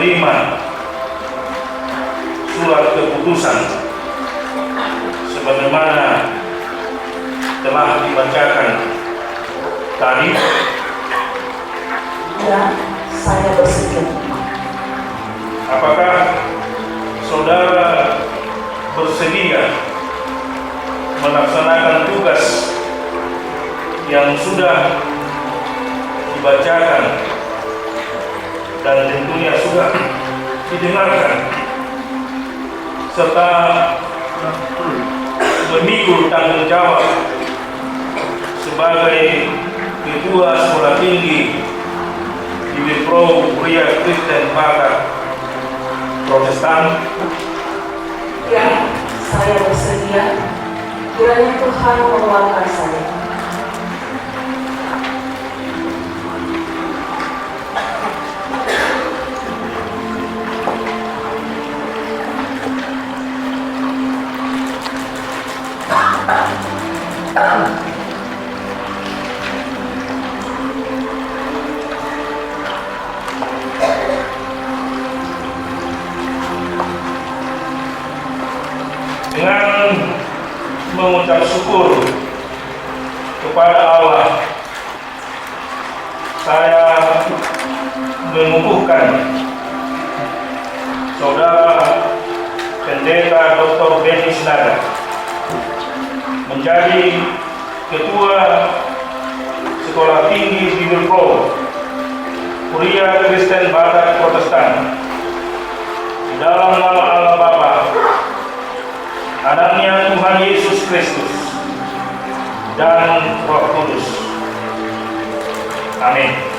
menerima surat keputusan sebagaimana telah dibacakan tadi? Ya, saya bersedia. Apakah saudara bersedia melaksanakan tugas yang sudah dibacakan dan tentunya sudah didengarkan, serta memikul tanggung jawab sebagai Ketua Sekolah Tinggi Pro Pria Kristen Batak Protestan? Ya, saya bersedia. Kiranya Tuhan menguatkan saya. Dengan mengucap syukur kepada Allah, saya mengukuhkan Saudara Pendeta Dr. Dennis Naga menjadi Ketua Sekolah Tinggi Bibel Pro Pria Kristen Batak Protestan di dalam nama Allah Bapa, Anaknya Tuhan Yesus Kristus, dan Roh Kudus. Amin.